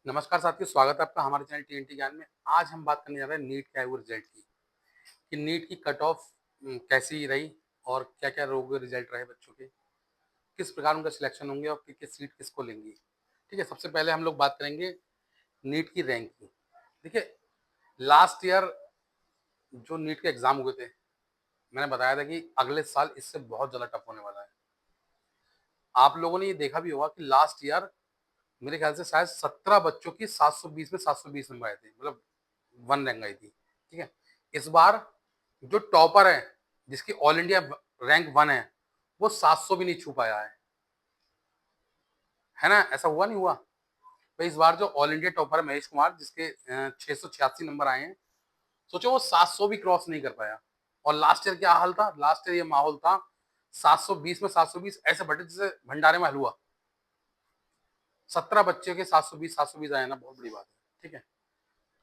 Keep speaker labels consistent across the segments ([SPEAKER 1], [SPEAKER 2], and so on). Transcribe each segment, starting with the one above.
[SPEAKER 1] नमस्कार साथियों, स्वागत है आपका हमारे चैनल टीएनटी ज्ञान में। आज हम बात करने जा रहे हैं नीट के आए हुए रिजल्ट की, कि नीट की कट ऑफ कैसी रही और क्या-क्या रहोगे रिजल्ट रहे बच्चों के, किस प्रकार उनका सिलेक्शन होंगे और किस सीट किसको लेंगी। ठीक है, सबसे पहले हम लोग बात करेंगे नीट की रैंक की। देखिए, लास्ट ईयर जो नीट के एग्ज़ाम हुए थे, मैंने बताया था कि अगले साल इससे बहुत ज़्यादा टफ होने वाला है। आप लोगों ने ये देखा भी होगा कि लास्ट ईयर मेरे ख्याल से शायद 17 बच्चों की 720 में 720 नंबर आए थे, मतलब 1 रैंक आई थी, ठीक है? इस बार जो टॉपर है, जिसकी ऑल इंडिया रैंक 1 है, वो 700 भी नहीं छू पाया है ना? ऐसा हुआ नहीं हुआ? तो इस बार जो ऑल इंडिया टॉपर है महेश कुमार, जिसके 686 नंबर आए हैं, सोचो वो 700 भी क्रॉस नहीं कर पाया। और लास्ट ईयर क्या हाल था? लास्ट ईयर ये माहौल था, 720 में 720 ऐसे बंटे जैसे भंडारे में हलवा। 17 बच्चे के 720 आए ना, बहुत बड़ी बात है, ठीक है?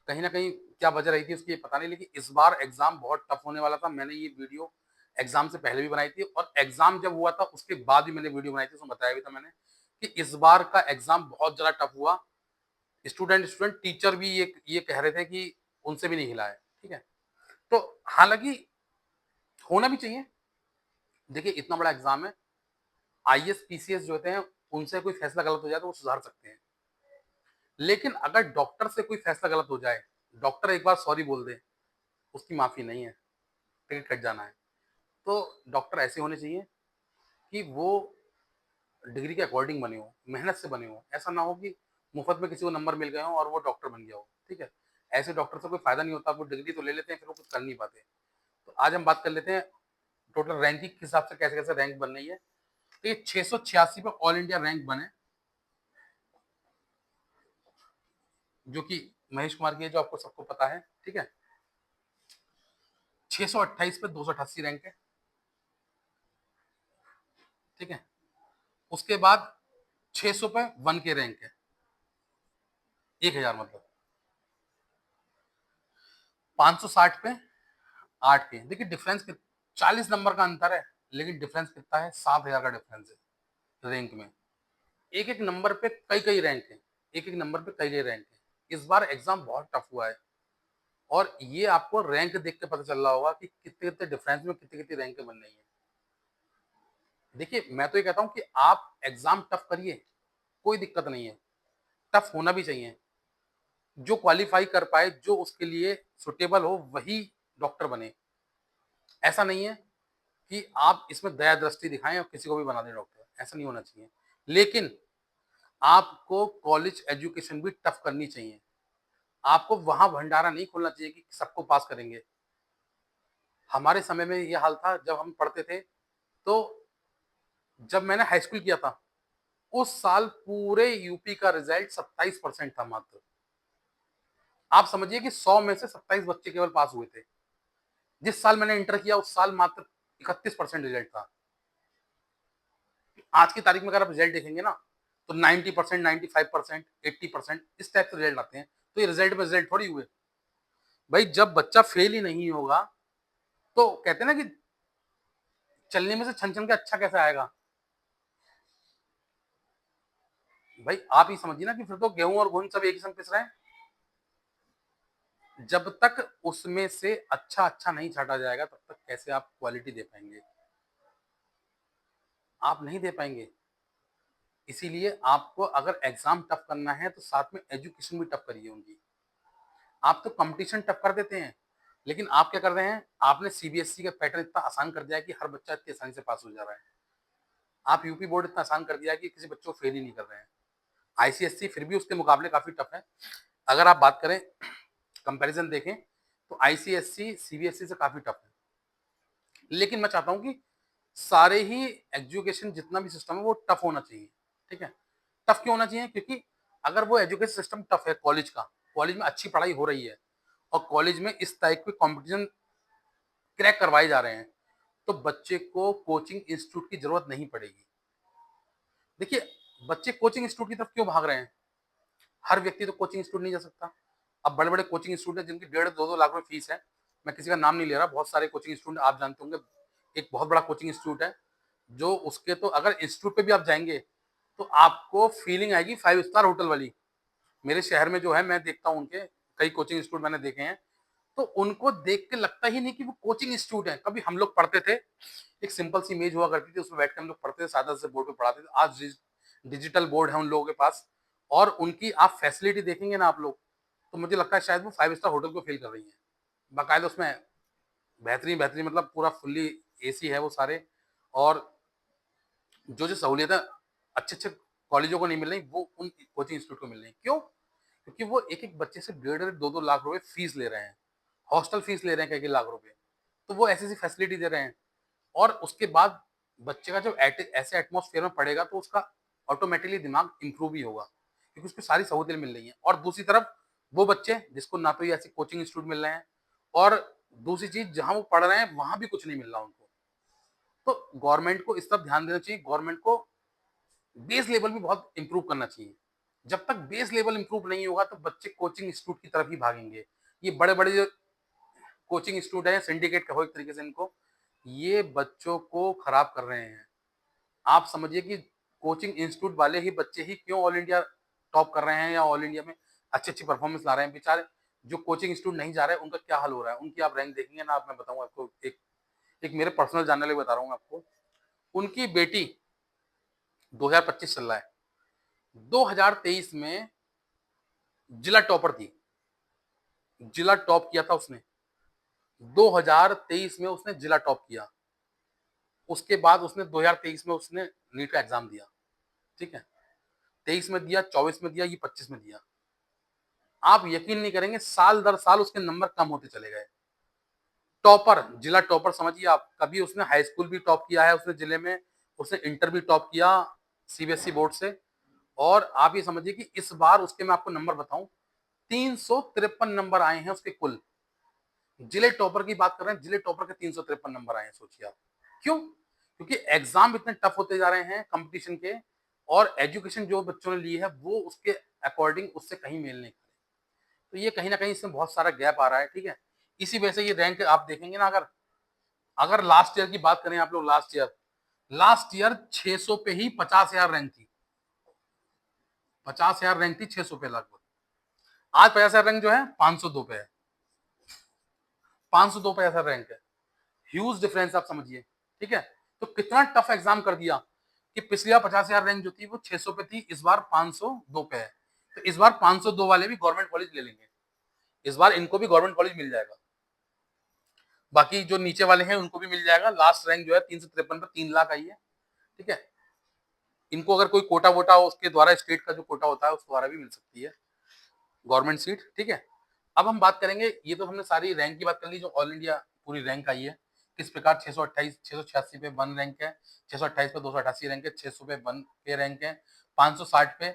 [SPEAKER 1] कहीं न कहीं क्या वजह रही थी उसकी ये पता नहीं, लेकिन इस बार एग्ज़ाम बहुत टफ होने वाला था। मैंने ये वीडियो एग्ज़ाम से पहले भी बनाई थी और एग्ज़ाम जब हुआ था उसके बाद भी मैंने वीडियो बनाई थी, उसमें बताया भी था मैंने कि इस बार का एग्ज़ाम बहुत ज़्यादा टफ हुआ। स्टूडेंट टीचर भी ये कह रहे थे कि उनसे भी नहीं हिला है, ठीक है? तो हालाँकि होना भी चाहिए। देखिए, इतना बड़ा एग्ज़ाम है, आईएएस, पीसीएस जो होते हैं, उनसे कोई फैसला गलत हो जाए तो वो सुधार सकते हैं। लेकिन अगर डॉक्टर से कोई फैसला गलत हो जाए, डॉक्टर एक बार सॉरी बोल दे, उसकी माफ़ी नहीं है, टिकट कट जाना है। तो डॉक्टर ऐसे होने चाहिए कि वो डिग्री के अकॉर्डिंग बने हों, मेहनत से बने हों। ऐसा ना हो कि मुफ़्त में किसी को नंबर मिल गए हों और वो डॉक्टर बन गया हो, ठीक है? ऐसे डॉक्टर से कोई फ़ायदा नहीं होता, वो डिग्री तो ले लेते हैं, फिर वो कुछ कर नहीं पाते। तो आज हम बात कर लेते हैं टोटल रैंकिंग के हिसाब से कैसे-कैसे रैंक बन रही है। तो ये 686 पे ऑल इंडिया रैंक बने, जो कि महेश कुमार की है, जो आपको सबको पता है, ठीक है? 628 पे 288 रैंक है, ठीक है? उसके बाद 600 पे 1 के रैंक है, 1000 मतलब। 560 पे 8 के। देखिए डिफरेंस कित 40 नंबर का अंतर है, लेकिन डिफरेंस कितना है? 7000 का डिफरेंस है रैंक में। एक-एक नंबर पे कई-कई रैंक है। एक-एक नंबर पे कई-कई रैंक है। इस बार एग्ज़ाम बहुत टफ हुआ है और ये आपको रैंक देख के पता चल रहा होगा कि कितने-कितने डिफरेंस में कितनी-कितनी रैंकें बन रही हैं। देखिए, मैं तो ये कहता हूँ कि आप एग्ज़ाम टफ करिए, कोई दिक्कत नहीं है। टफ होना भी चाहिए। जो क्वालीफाई कर पाए, जो उसके लिए सूटेबल हो, वही डॉक्टर बने। ऐसा नहीं है कि आप इसमें दया दृष्टि दिखाएँ और किसी को भी बना दें डॉक्टर, ऐसा नहीं होना चाहिए। लेकिन आपको कॉलेज एजुकेशन भी टफ करनी चाहिए। आपको वहाँ भंडारा नहीं खोलना चाहिए कि सबको पास करेंगे। हमारे समय में ये हाल था जब हम पढ़ते थे, तो जब मैंने हाई स्कूल किया था, उस साल पूरे यूपी का रिज़ल्ट 27% था मात्र। आप समझिए कि 100 में से 27 बच्चे केवल पास हुए थे। जिस साल मैंने इंटर किया उस साल मात्र 31% रिज़ल्ट था। आज की तारीख में अगर आप रिजल्ट देखेंगे ना, तो 90%, 95%, 80% इस टाइप से रिजल्ट आते हैं। तो ये रिजल्ट में रिजल्ट थोड़ी हुए। भाई जब बच्चा फेल ही नहीं होगा, तो कहते हैं ना कि चलने में से छन-छन के अच्छा कैसे आएगा? भाई आप ही समझिए ना कि फिर तो गेहूँ और घुन सब एक ही संग पिस रहे हैं। जब तक उसमें से अच्छा-अच्छा नहीं छाँटा जाएगा, तब तक कैसे आप क्वालिटी दे पाएँगे? आप नहीं दे पाएँगे। इसीलिए आपको अगर एग्ज़ाम टफ करना है, तो साथ में एजुकेशन भी टफ करिए उनकी। आप तो कॉम्पिटिशन टफ कर देते हैं, लेकिन आप क्या कर रहे हैं? आपने सीबीएसई का पैटर्न इतना आसान कर दिया है कि हर बच्चा इतनी आसानी से पास हो जा रहा है। आप यूपी बोर्ड इतना आसान कर दिया है कि किसी बच्चे को फेल ही नहीं कर रहे हैं। आईसीएसई फिर भी उसके मुकाबले काफ़ी टफ है। अगर आप बात करें कंपैरिज़न देखें, तो आईसीएसई सीबीएसई से काफ़ी टफ है। लेकिन मैं चाहता हूँ कि सारे ही एजुकेशन जितना भी सिस्टम है वो टफ होना चाहिए, ठीक है? टफ क्यों होना चाहिए? क्योंकि अगर वो एजुकेशन सिस्टम टफ है कॉलेज का, कॉलेज में अच्छी पढ़ाई हो रही है और कॉलेज में इस टाइप के कॉम्पिटिशन क्रैक करवाए जा रहे हैं, तो बच्चे को कोचिंग इंस्टीट्यूट की ज़रूरत नहीं पड़ेगी। देखिए, बच्चे कोचिंग इंस्टीट्यूट की तरफ क्यों भाग रहे हैं? हर व्यक्ति तो कोचिंग इंस्टीट्यूट नहीं जा सकता। अब बड़े-बड़े कोचिंग इंस्टीट्यूट हैं जिनकी डेढ़ 2-2 लाख रुपए फीस है। मैं किसी का नाम नहीं ले रहा, बहुत सारे कोचिंग इंस्टीट्यूट आप जानते होंगे। एक बहुत बड़ा कोचिंग इंस्टीट्यूट है, जो उसके तो अगर इंस्टीट्यूट पे भी आप जाएँगे, तो आपको फीलिंग आएगी 5 स्टार होटल वाली। मेरे शहर में जो है मैं देखता हूँ उनके कई कोचिंग इंस्टीट्यूट मैंने देखे हैं, तो उनको देख के लगता ही नहीं कि वो कोचिंग इंस्टीट्यूट है। कभी हम लोग पढ़ते थे, एक सिंपल सी इमेज हुआ करती थी, उसमें बैठ के हम लोग पढ़ते थे, सादा से बोर्ड पे पढ़ाते थे। आज डिजिटल बोर्ड है उन लोगों के पास, और उनकी आप फैसिलिटी देखेंगे ना आप लोग, तो मुझे लगता है शायद वो 5 स्टार होटल को फ़ील कर रही हैं। बाकायदा उसमें बेहतरीन-बेहतरीन मतलब पूरा फुल्ली एसी है वो सारे, और जो-जो सहूलियतें अच्छे-अच्छे कॉलेजों को नहीं मिल रही, वो उन कोचिंग इंस्टीट्यूट को मिल रही हैं। क्यों? क्योंकि वो एक-एक बच्चे से डेढ़-डेढ़, 2-2 लाख रुपए फीस ले रहे हैं। हॉस्टल फीस ले रहे हैं कई-कई लाख रुपए। तो वो ऐसी-ऐसी फैसिलिटी दे रहे हैं, और उसके बाद बच्चे का जब ऐसे एटमॉस्फेयर में पढ़ेगा तो उसका ऑटोमेटिकली दिमाग इम्प्रूव ही होगा, क्योंकि उसको सारी सहूलियतें मिल रही हैं। और दूसरी तरफ वो बच्चे जिसको ना तो ये ऐसे कोचिंग इंस्टीट्यूट मिल रहे हैं, और दूसरी चीज़ जहाँ वो पढ़ रहे हैं वहाँ भी कुछ नहीं मिल रहा उनको। तो गवर्नमेंट को इस तरफ ध्यान देना चाहिए। गवर्नमेंट को बेस लेवल भी बहुत इम्प्रूव करना चाहिए। जब तक बेस लेवल इम्प्रूव नहीं होगा तो बच्चे कोचिंग इंस्टीट्यूट की तरफ ही भागेंगे। ये बड़े-बड़े जो कोचिंग इंस्टीट्यूट है, सिंडिकेट कहो एक तरीके से इनको, ये बच्चों को खराब कर रहे हैं। आप समझिए कि कोचिंग इंस्टीट्यूट वाले ही बच्चे ही क्यों ऑल इंडिया टॉप कर रहे हैं या ऑल इंडिया में अच्छी-अच्छी परफॉर्मेंस ला रहे हैं। बेचारे जो कोचिंग इंस्टीट्यूट नहीं जा रहे हैं, उनका क्या हाल हो रहा है? उनकी आप रैंक देखेंगे ना, आप मैं बताऊँगा आपको, एक एक मेरे पर्सनल जानने वाले बता रहा हूँ मैं आपको। उनकी बेटी 2025 चल रहा है, 2023 में जिला टॉपर थी, जिला टॉप किया था उसने, 2023 में उसने जिला टॉप किया। उसके बाद उसने 2023 में उसने नीट का एग्ज़ाम दिया, ठीक है? 23 में दिया, 24 में दिया, ये 25 में दिया। आप यकीन नहीं करेंगे, साल दर साल उसके नंबर कम होते चले गए। टॉपर, जिला टॉपर समझिए आप, कभी उसने हाई स्कूल भी टॉप किया है उसने जिले में, उसने इंटर भी टॉप किया सीबीएसई बोर्ड से, और आप ये समझिए कि इस बार उसके मैं आपको नंबर बताऊँ, 353 नंबर आए हैं उसके कुल। जिले टॉपर की बात कर रहे हैं, जिले टॉपर के 353 नंबर आए हैं, सोचिए आप। क्यों? क्योंकि एग्ज़ाम इतने टफ होते जा रहे हैं कॉम्पिटिशन के, और एजुकेशन जो बच्चों ने ली है वो उसके अकॉर्डिंग उससे कहीं मेल नहीं खा रही। तो ये कहीं न कहीं इसमें बहुत सारा गैप आ रहा है, ठीक है? इसी वजह से ये रैंक आप देखेंगे ना, अगर अगर लास्ट ईयर की बात करें आप लोग, लास्ट ईयर 600 पे ही 50,000 रैंक थी। 50,000 रैंक थी 600 पे लगभग। आज 50,000 रैंक जो है 502 पे है। 502 पे ऐसा रैंक है। ह्यूज डिफरेंस आप समझिए, ठीक है? तो कितना टफ एग्जाम कर दिया कि पिछली बार 50,000 रैंक जो थी वो 600 पे थी, इस बार 502 पे है। तो इस बार 502 वाले भी गवर्नमेंट कॉलेज ले लेंगे। इस बार इनको भी गवर्नमेंट कॉलेज मिल जाएगा। बाकी जो नीचे वाले हैं उनको भी मिल जाएगा। लास्ट रैंक जो है 353 पे 3 लाख आई है, ठीक है? इनको अगर कोई कोटा वोटा हो उसके द्वारा, स्टेट का जो कोटा होता है उस द्वारा भी मिल सकती है गवर्नमेंट सीट, ठीक है? अब हम बात करेंगे, ये तो हमने सारी रैंक की बात कर ली जो ऑल इंडिया पूरी रैंक आई है। किस प्रकार 628 686 पे 1 रैंक है, 628 पे 288 रैंक है, 600 पे 1 के रैंक है, 560 पे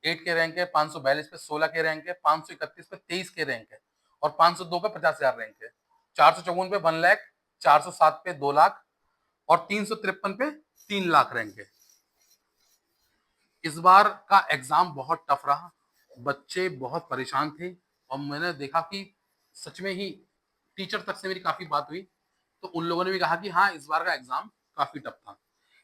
[SPEAKER 1] 8 के रैंक है, 542 पे 16 के रैंक है, 531 पे 23 के रैंक है, और 502 पे 50,000 रैंक है। 454 पे 1 लाख, 407 पे 2 लाख, और 353 पे 3 लाख रैंक है। इस बार का एग्जाम बहुत टफ रहा, बच्चे बहुत परेशान थे, और मैंने देखा कि सच में ही टीचर तक से मेरी काफ़ी बात हुई, तो उन लोगों ने भी कहा कि हाँ, इस बार का एग्ज़ाम काफ़ी टफ था।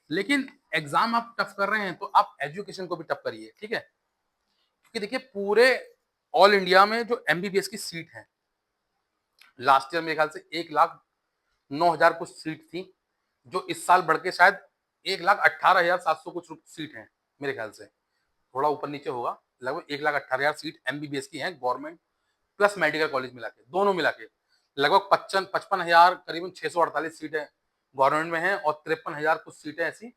[SPEAKER 1] लेकिन एग्ज़ाम आप टफ कर रहे हैं, तो आप एजुकेशन को भी टफ करिए, ठीक है? क्योंकि देखिए पूरे ऑल इंडिया में जो एमबीबीएस की सीट है, लास्ट ईयर मेरे ख्याल से 1,09,000 कुछ सीट थी, जो इस साल बढ़ के शायद 1,18,700 कुछ सीट है मेरे ख्याल से। थोड़ा ऊपर-नीचे होगा, लगभग 1,18,000 सीट एमबीबीएस की हैं गवर्नमेंट प्लस मेडिकल कॉलेज मिला के, दोनों मिला के। लगभग 55,000 करीबन 648 सीटें गवर्नमेंट में हैं, और 53,000 कुछ सीटें ऐसी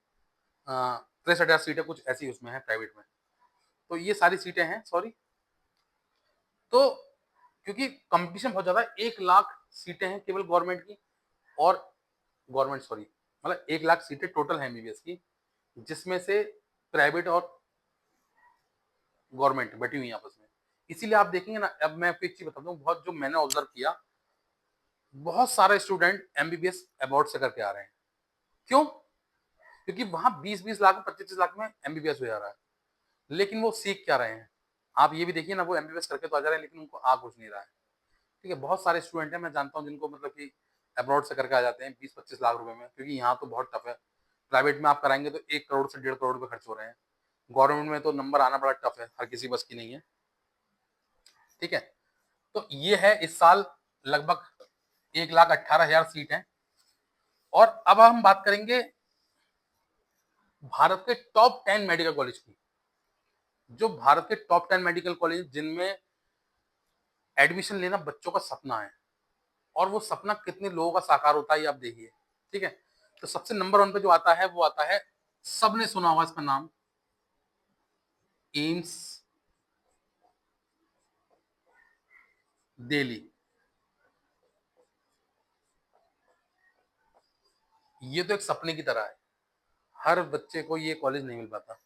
[SPEAKER 1] 63,000 सीटें कुछ ऐसी उसमें हैं प्राइवेट में। तो ये सारी सीटें हैं, सॉरी। तो क्योंकि कॉम्पिटिशन बहुत ज़्यादा है, 1 लाख सीटें हैं केवल गवर्नमेंट की, और गवर्नमेंट सॉरी, मतलब 1 लाख सीटें टोटल हैं एमबीबीएस की, जिसमें से प्राइवेट और गवर्नमेंट बटी हुई हैं आपस में। इसीलिए आप देखेंगे ना, अब मैं आपको एक चीज़ बताता हूँ, बहुत जो मैंने ऑब्जर्व किया, बहुत सारे स्टूडेंट एमबीबीएस अबॉर्ड से करके आ रहे हैं। क्यों? क्योंकि वहाँ 20-20 लाख, 25-25 लाख में एमबीबीएस हो जा रहा है। लेकिन वो सीख क्या रहे हैं? आप ये भी देखिए ना, वो एमबीबीएस करके तो आ जा रहे हैं, लेकिन उनको आ कुछ नहीं रहा है। ठीक है? बहुत सारे स्टूडेंट हैं, मैं जानता हूँ जिनको मतलब कि अब्रॉड से करके आ जाते हैं 20-25 लाख रुपए में, क्योंकि यहाँ तो बहुत टफ है। प्राइवेट में आप कराएँगे तो 1 करोड़ से 1.5 करोड़ रुपए खर्च हो रहे हैं। गवर्नमेंट में तो नंबर आना बड़ा टफ है, हर किसी बस की नहीं है। ठीक है, तो ये है इस साल लगभग 1,18,000 सीट है। और अब हम बात करेंगे भारत के टॉप 10 मेडिकल कॉलेज की। जो भारत के टॉप 10 मेडिकल कॉलेज जिनमें एडमिशन लेना बच्चों का सपना है, और वो सपना कितने लोगों का साकार होता है ये आप देखिए। ठीक है, तो सबसे नंबर 1 पे जो आता है वो आता है, सबने सुना होगा इसका नाम, एम्स दिल्ली। ये तो एक सपने की तरह है, हर बच्चे को ये कॉलेज नहीं मिल पाता,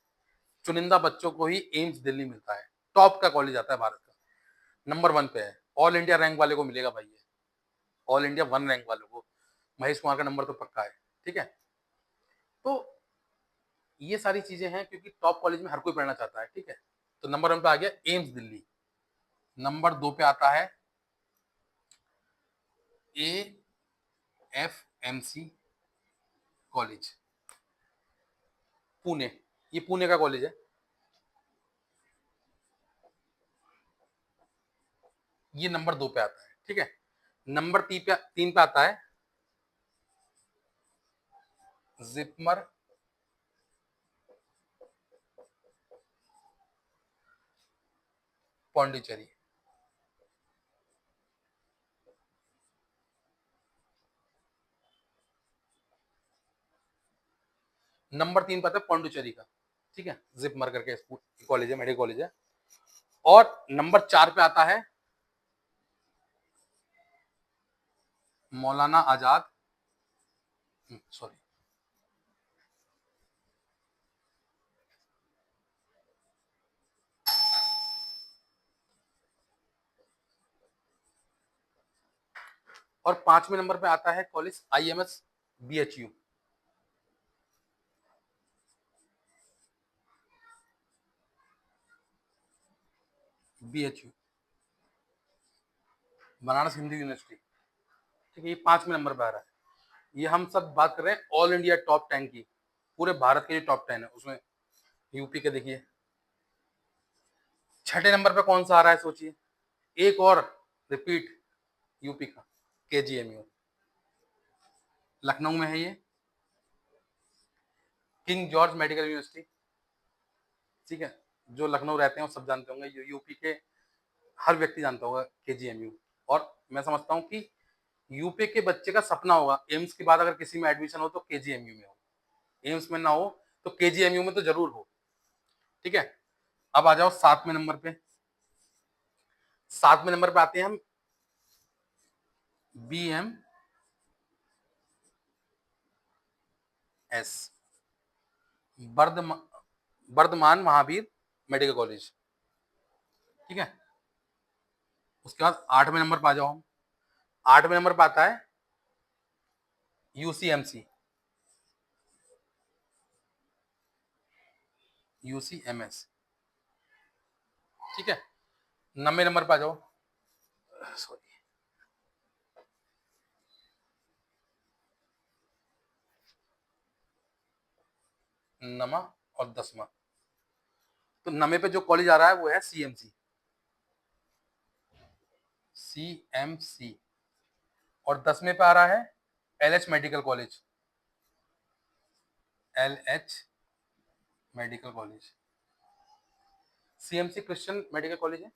[SPEAKER 1] चुनिंदा बच्चों को ही एम्स दिल्ली मिलता है। टॉप का कॉलेज आता है भारत का, नंबर 1 पे है। ऑल इंडिया रैंक वाले को मिलेगा भाई, ये ऑल इंडिया 1 रैंक वालों को महेश कुमार का नंबर तो पक्का है। ठीक है, तो ये सारी चीजें हैं क्योंकि टॉप कॉलेज में हर कोई पढ़ना चाहता है। ठीक है, तो नंबर 1 पे आ गया एम्स दिल्ली। नंबर 2 पे आता है AFMC कॉलेज, पुणे। ये पुणे का कॉलेज है। ये नंबर 2 पे आता है। ठीक है, नंबर 3 पे आता है जिपमर पौंडीचेरी। नंबर 3 पे आता है पौंडीचेरी का। ठीक है, जिपमर करके कॉलेज है, मेडिकल कॉलेज है। और नंबर 4 पे आता है मौलाना आजाद, सॉरी, और 5वें नंबर पे आता है college IMS BHU। BHU Banaras Hindu university. ठीक है, ये 5वें नंबर पे आ रहा है। ये हम सब बात कर रहे हैं ऑल इंडिया टॉप 10 की, पूरे भारत के जो टॉप 10 है उसमें यूपी के देखिए। 6ठे नंबर पे कौन सा आ रहा है सोचिए, एक और रिपीट, यूपी का KGMU, लखनऊ में है ये, किंग जॉर्ज मेडिकल यूनिवर्सिटी। ठीक है, जो लखनऊ रहते हैं वो सब जानते होंगे, यूपी के हर व्यक्ति जानता होगा KGMU। और मैं समझता हूँ कि यूपी के बच्चे का सपना होगा एम्स के बाद अगर किसी में एडमिशन हो तो KGMU में हो, एम्स में ना हो तो KGMU में तो जरूर हो। ठीक है, अब आ जाओ 7वें नंबर पे। 7वें नंबर पे आते हैं हम BMS, Bardhaman Mahavir medical college. ठीक है, उसके बाद 8वें नंबर पे आ जाओ हम। 8वें नंबर पे आता है UCMS। ठीक है, 9वें नंबर पे आ जाओ, सॉरी, नमा और 10वां। तो 9वें पे जो कॉलेज आ रहा है वो है CMC। और 10वें पे आ रहा है LH medical college, LH medical college. CMC Christian medical college है,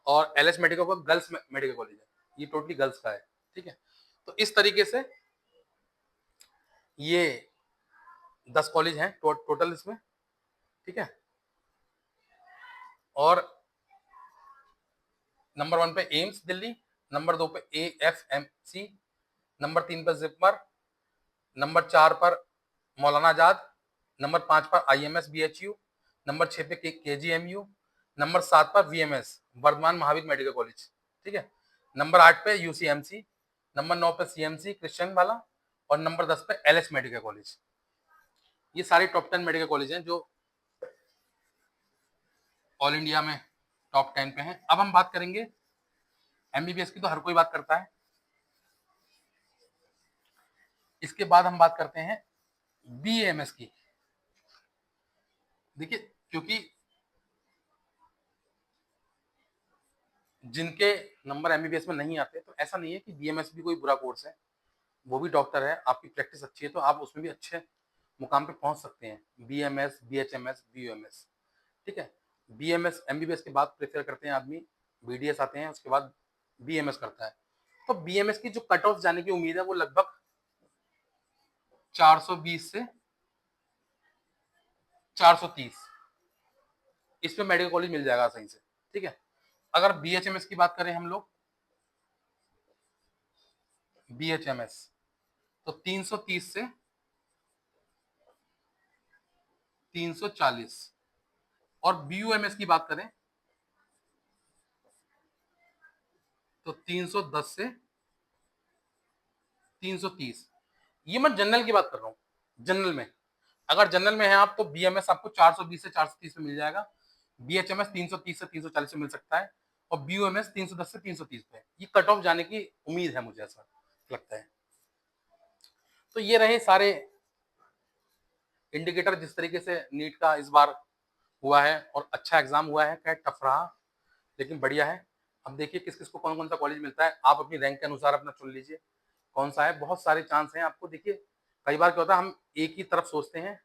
[SPEAKER 1] और LH मेडिकल को गर्ल्स मेडिकल कॉलेज है, ये टोटली गर्ल्स का है। ठीक है, तो इस तरीके से ये 10 कॉलेज हैं टोटल इसमें। ठीक है, और नंबर 1 पे एम्स दिल्ली, नंबर 2 पे AFMC, नंबर 3 पर जिपमर, नंबर 4 पर मौलाना आजाद, नंबर 5 पर IMS BHU, नंबर 6 पे KGMU, नंबर 7 पर VMS Vardhman Mahavir medical college. ठीक है, नंबर 8 पे UCMC, नंबर 9 पे CMC क्रिश्चियन वाला, और नंबर 10 पे LH मेडिकल कॉलेज। ये सारे टॉप 10 मेडिकल कॉलेज हैं जो ऑल इंडिया में टॉप 10 पे हैं। अब हम बात करेंगे MBBS की, तो हर कोई बात करता है। इसके बाद हम बात करते हैं BAMS की। देखिए, क्योंकि जिनके नंबर एमबीबीएस में नहीं आते, तो ऐसा नहीं है कि बीएमएस भी कोई बुरा कोर्स है, वो भी डॉक्टर है, आपकी प्रैक्टिस अच्छी है तो आप उसमें भी अच्छे मुकाम पे पहुंच सकते हैं। बीएमएस, बीएचएमएस, बीयूएमएस, ठीक है। बीएमएस एमबीबीएस के बाद प्रेफर करते हैं आदमी, बीडीएस आते हैं, उसके बाद बीएमएस करता है। तो बीएमएस की जो कट ऑफ जाने की उम्मीद है वो लगभग 420 से 430, इसमें मेडिकल कॉलेज मिल जाएगा सही से, ठीक है। अगर बीएचएमएस की बात करें हम लोग, बीएचएमएस तो 330 से 340, और बीयूएमएस की बात करें तो 310 से 330। ये मैं जनरल की बात कर रहा हूँ, जनरल में। अगर जनरल में है आप तो बीएमएस आपको 420 से 430 में मिल जाएगा, बीएचएमएस 330 से 340 में मिल सकता है, और बीयूएमएस 310 से 330 पे। ये कट ऑफ जाने की उम्मीद है, मुझे ऐसा लगता है। तो ये रहे सारे इंडिकेटर जिस तरीके से नीट का इस बार हुआ है, और अच्छा एग्जाम हुआ है, खैर टफ रहा लेकिन बढ़िया है। अब देखिए किस किस को कौन कौन सा कॉलेज मिलता है, आप अपनी रैंक के अनुसार अपना चुन लीजिए कौन सा है। बहुत सारे चांस हैं आपको। देखिए कई बार क्या होता है, हम एक ही तरफ सोचते हैं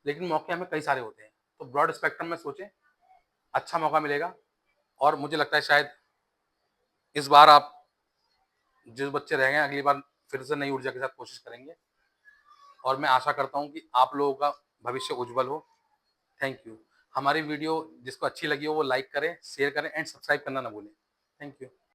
[SPEAKER 1] लेकिन मौके हमें कई सारे होते हैं, तो ब्रॉड स्पेक्ट्रम में सोचें, अच्छा मौका मिलेगा। और मुझे लगता है शायद इस बार आप जिस बच्चे रह गए अगली बार फिर से नई ऊर्जा के साथ कोशिश करेंगे, और मैं आशा करता हूँ कि आप लोगों का भविष्य उज्जवल हो। Thank you. हमारी वीडियो जिसको अच्छी लगी हो वो लाइक करें, शेयर करें एंड सब्सक्राइब करना ना भूलें। Thank you.